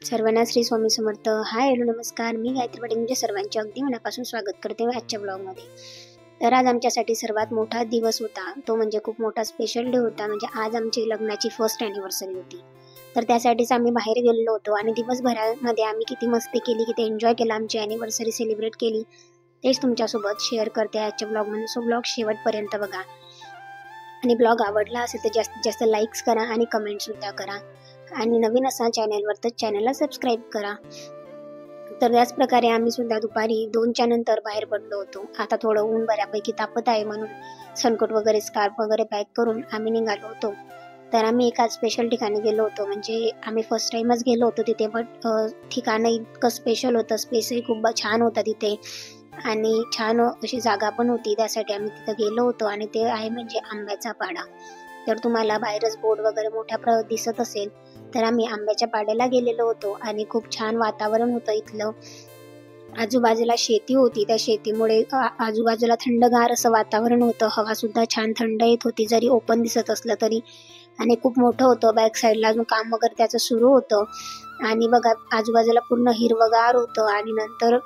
सर्वांना Shri Swami Samarth. Hi hello नमस्कार. मी गायत्री पाटील तुमच्या सर्वांचे अगदी मनापासून स्वागत करते आजच्या ब्लॉगमध्ये. तर आज आमच्यासाठी सर्वात मोठा दिवस होता, तो म्हणजे खूप मोठा स्पेशल डे होता. म्हणजे आज आमची लग्नाची फर्स्ट ॲनिव्हर्सरी होती. तर त्यासाठीच आम्ही बाहेर गेलेलो होतो आणि दिवसभरामध्ये आम्ही किती मस्ती केली, किती एन्जॉय केला, आमची ॲनिव्हर्सरी सेलिब्रेट केली, तेच तुमच्यासोबत शेअर करते आजच्या ब्लॉगमध्ये. सो ब्लॉग शेवटपर्यंत बघा आणि ब्लॉग आवडला असेल तर जास्तीत जास्त लाईक्स करा आणि कमेंटसुद्धा करा. आणि नवीन असाल चॅनलवर तर चॅनलला सबस्क्राईब करा. तर त्याच प्रकारे आम्ही सुद्धा दुपारी 2च्या नंतर बाहेर पडलो होतो. आता थोडं ऊन बऱ्यापैकी तापत आहे म्हणून सनकोट वगैरे स्कार्फ वगैरे पॅक करून आम्ही निघालो होतो. तर आम्ही एका स्पेशल ठिकाणी गेलो होतो. म्हणजे आम्ही फर्स्ट टाइमच गेलो होतो तिथे, बट ठिकाणं इतकं स्पेशल होतं, स्पेसही खूप छान होता तिथे आणि छान अशी जागा पण होती. त्यासाठी आम्ही तिथं गेलो होतो आणि ते आहे म्हणजे आंब्याचा पाडा. तर तुम्हाला बाहेरच बोर्ड वगैरे मोठ्या दिसत असेल, तर आम्ही आंब्याच्या पाड्याला गेलेलो होतो आणि खूप छान वातावरण होतं इथलं. आजूबाजूला शेती होती, त्या शेतीमुळे आजूबाजूला थंडगार असं वातावरण होतं. हवा सुद्धा छान थंड येत होती, जरी ओपन दिसत असलं तरी. आणि खूप मोठं होतं, बॅक साईडला अजून काम वगैरे त्याचं सुरू होतं. आणि बघा आजूबाजूला पूर्ण हिरवगार होतं. आणि नंतर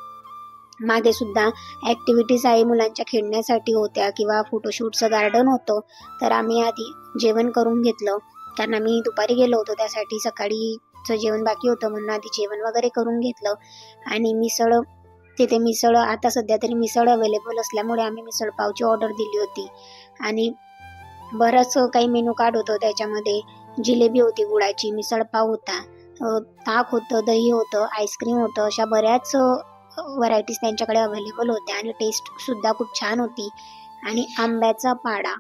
मागे सुद्धा ॲक्टिव्हिटीज आहे, मुलांच्या खेळण्यासाठी होत्या किंवा फोटोशूटचं गार्डन होतं. तर आम्ही आधी जेवण करून घेतलं, कारण आम्ही दुपारी गेलो होतो, त्यासाठी सकाळीचं जेवण बाकी होतं म्हणून आधी जेवण वगैरे करून घेतलं. आणि तिथे मिसळ आता सध्या तरी मिसळ अवेलेबल असल्यामुळे आम्ही मिसळ पावची ऑर्डर दिली होती. आणि बरंच काही मेनू कार्ड होतं, त्याच्यामध्ये जिलेबी होती गुळाची, मिसळ पाव होता, ताक होतं, दही होतं, आईस्क्रीम होतं, अशा बऱ्याच व्हरायटीज त्यांच्याकडे अवेलेबल होत्या. आणि टेस्ट सुद्धा खूप छान होती. आणि आंब्याचा पाडा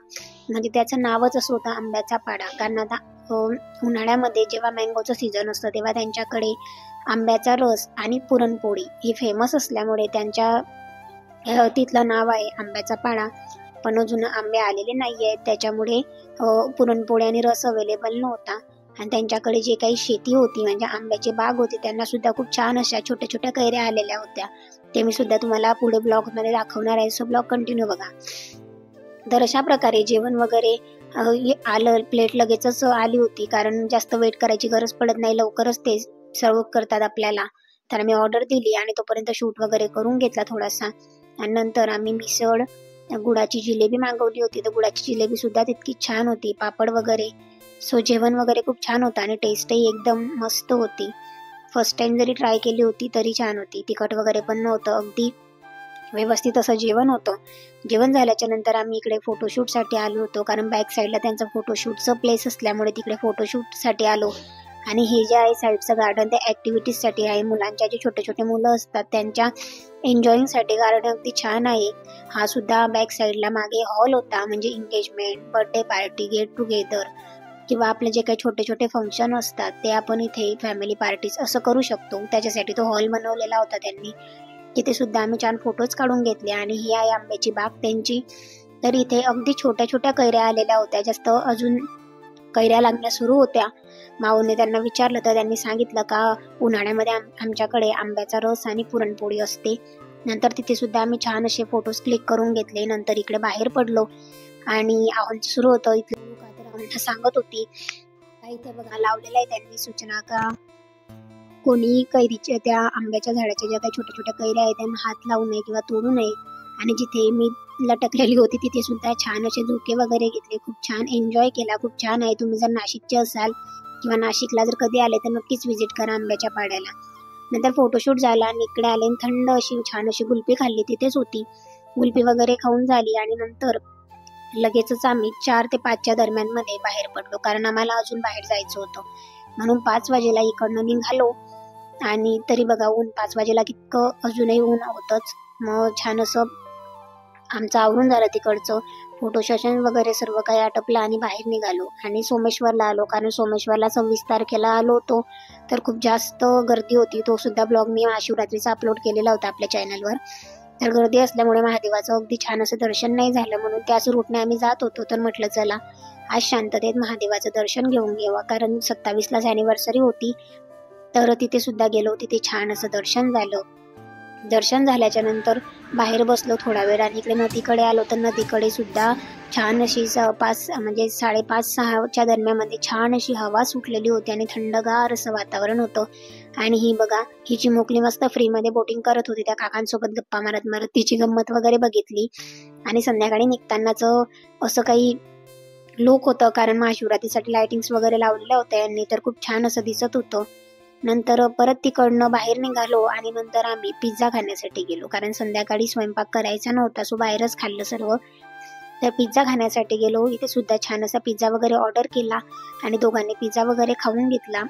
म्हणजे त्याचं नावच असं होतं, आंब्याचा पाडा. कारण आता उन्हाळ्यामध्ये जेव्हा मँगोचं सीझन असतं तेव्हा त्यांच्याकडे आंब्याचा रस आणि पुरणपोळी ही फेमस असल्यामुळे त्यांच्या तिथलं नाव आहे आंब्याचा पाडा. पण अजून आंबे आलेले नाही आहेत, त्याच्यामुळे पुरणपोळी आणि रस अवेलेबल नव्हता. आणि त्यांच्याकडे जे काही शेती होती म्हणजे आंब्याची बाग होती, त्यांना सुद्धा खूप छान अशा छोट्या छोट्या कैऱ्या आलेल्या होत्या. ते मी सुद्धा तुम्हाला पुढे ब्लॉगमध्ये दाखवणार आहे. सो ब्लॉग कंटिन्यू बघा. तर अशा प्रकारे जेवण वगैरे आलं, प्लेट लगेचच आली होती, कारण जास्त वेट करायची गरज पडत नाही, लवकरच ते सर्व करतात आपल्याला. तर आम्ही ऑर्डर दिली आणि तोपर्यंत शूट वगैरे करून घेतला थोडासा. आणि नंतर आम्ही मिसळ, गुळाची जिलेबी मागवली होती, तर गुळाची जिलेबी सुद्धा तितकी छान होती, पापड वगैरे. सो जेवण वगैरे खूप छान होतं आणि टेस्टही एकदम मस्त होती. फर्स्ट टाइम जरी ट्राय केली होती तरी छान होती. तिखट वगैरे पण नव्हतं, अगदी व्यवस्थित असं जेवण होतं. जेवण झाल्याच्या नंतर आम्ही इकडे फोटोशूटसाठी आलो होतो, कारण बॅक साईडला त्यांचं फोटोशूटचं प्लेस असल्यामुळे तिकडे फोटोशूटसाठी आलो. आणि हे जे आहे साईडचं गार्डन ते ॲक्टिव्हिटीजसाठी आहे, मुलांच्या जे छोटे छोटे मुलं असतात त्यांच्या एन्जॉईंगसाठी गार्डन अगदी छान आहे. हा सुद्धा बॅक साईडला मागे हॉल होता, म्हणजे engagement, birthday party, get together किंवा आपले जे काही छोटे छोटे फंक्शन असतात ते आपण इथे फॅमिली पार्टीज असं करू शकतो. त्याच्यासाठी तो हॉल बनवलेला होता त्यांनी. तिथे सुद्धा आम्ही छान फोटोज काढून घेतले. आणि ही आहे आंब्याची बाग त्यांची. तर इथे अगदी छोट्या छोट्या कैऱ्या आलेल्या होत्या, जास्त अजून कैऱ्या लागण्या सुरू होत्या. माऊने त्यांना विचारलं तर त्यांनी सांगितलं का उन्हाळ्यामध्ये आमच्याकडे आंब्याचा रस आणि पुरणपोळी असते. नंतर तिथे सुद्धा आम्ही छान असे फोटोज क्लिक करून घेतले. नंतर इकडे बाहेर पडलो आणि आव्हान सुरू होतं. इथले लोक आता आम्हाला सांगत होती का इथे बघा लावलेलं आहे त्यांनी सूचना का कोणी कैरीच्या त्या आंब्याच्या झाडाच्या ज्या काही छोट्या छोट्या कैऱ्या आहेत त्यांना हात लावू नये किंवा तोडू नये. आणि जिथे मी लटकलेली होती तिथे सुद्धा छान असे झोके वगैरे घेतले, खूप छान एन्जॉय केला. खूप छान आहे. तुम्ही जर नाशिकचे असाल किंवा नाशिकला जर कधी आले तर नक्कीच व्हिजिट करा आंब्याच्या पाड्याला. नंतर फोटोशूट झाला आणि इकडे आले आणि थंड अशी छान अशी कुल्फी खाल्ली, तिथेच होती. कुल्फी वगैरे खाऊन झाली आणि नंतर लगेचच आम्ही 4 ते 5च्या दरम्यानमध्ये बाहेर पडलो, कारण आम्हाला अजून बाहेर जायचं होतं. म्हणून 5 वाजेला इकडनं निघालो. आणि तरी बघा ऊन 5 वाजेला कितकं अजूनही ऊन होतंच. मग छान असं आमचं आवरून झालं तिकडचं, फोटो सेशन वगैरे सर्व काही आटपलं आणि बाहेर निघालो. आणि सोमेश्वरला आलो, कारण सोमेश्वरला 26 तारखेला आलो होतो तर खूप जास्त गर्दी होती. तो सुद्धा ब्लॉग मी महाशिवरात्रीचा अपलोड केलेला होता आपल्या चॅनलवर. तर गर्दी असल्यामुळे महादेवाचं अगदी छान असं दर्शन नाही झालं, म्हणून त्याच रूटने आम्ही जात होतो. तर म्हटलं चला आज शांततेत महादेवाचं दर्शन घेऊन घ्यावं, कारण 27लाच ॲनिव्हर्सरी होती. तर तिथे सुद्धा गेलो, तिथे छान असं दर्शन झालं. दर्शन झाल्याच्या नंतर बाहेर बसलो थोडा वेळ आणि इकडे नदीकडे आलो तर नदीकडे सुद्धा छान अशी 5:30-6:30च्या दरम्यानमध्ये छान अशी हवा सुटलेली होती आणि थंडगार असं वातावरण होतं. आणि ही बघा, ही चिमुकली मस्त फ्रीमध्ये बोटिंग करत होती. त्या काकांसोबत गप्पा मारत मारत तिची गंमत वगैरे बघितली. आणि संध्याकाळी निघतानाचं असं काही लुक होतं, कारण महाशिवरात्रीसाठी लाइटिंग्स वगैरे लावलेल्या होत्या यांनी, तर खूप छान असं दिसत होतं. नंतर परत तिकडनं बाहेर निघालो आणि नंतर आम्ही पिझ्झा खाण्यासाठी गेलो, कारण संध्याकाळी स्वयंपाक करायचा नव्हता, सो बाहेरच खाल्लं सर्व. तर पिझ्झा खाण्यासाठी गेलो. इथे सुद्धा छान असा पिझ्झा वगैरे ऑर्डर केला आणि दोघांनी पिझ्झा वगैरे खाऊन घेतला.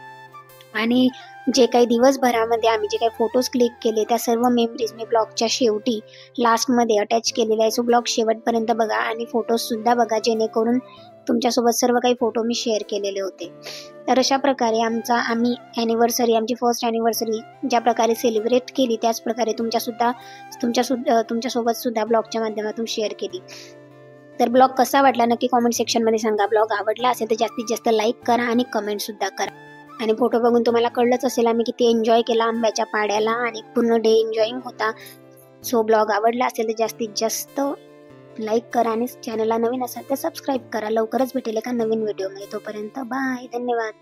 आणि जे काही दिवसभरामध्ये आम्ही जे काही फोटोज क्लिक केले त्या सर्व मेमरीज मी ब्लॉगच्या शेवटी लास्टमध्ये अटॅच केलेला आहे. सो ब्लॉग शेवटपर्यंत बघा आणि फोटोजसुद्धा बघा, जेणेकरून तुमच्यासोबत सर्व काही फोटो मी शेअर केलेले होते. तर अशा प्रकारे आम्ही आमची फर्स्ट ॲनिव्हर्सरी ज्या प्रकारे सेलिब्रेट केली त्याच प्रकारे तुमच्यासोबत सुद्धा ब्लॉगच्या माध्यमातून शेअर केली. तर ब्लॉग कसा वाटला नक्की कॉमेंट सेक्शनमध्ये सांगा. ब्लॉग आवडला असेल तर जास्तीत जास्त लाईक करा आणि कमेंटसुद्धा करा. आणि फोटो बघून तुम्हाला कळलंच असेल आम्ही किती एन्जॉय केला आंब्याच्या पाड्याला आणि पूर्ण डे एन्जॉईंग होता. सो ब्लॉग आवडला असेल तर जास्तीत जास्त लाईक करा आणि चॅनलला नवीन असाल तर सबस्क्राईब करा. लवकरच भेटेल एका नवीन व्हिडिओमध्ये. तोपर्यंत बाय, धन्यवाद.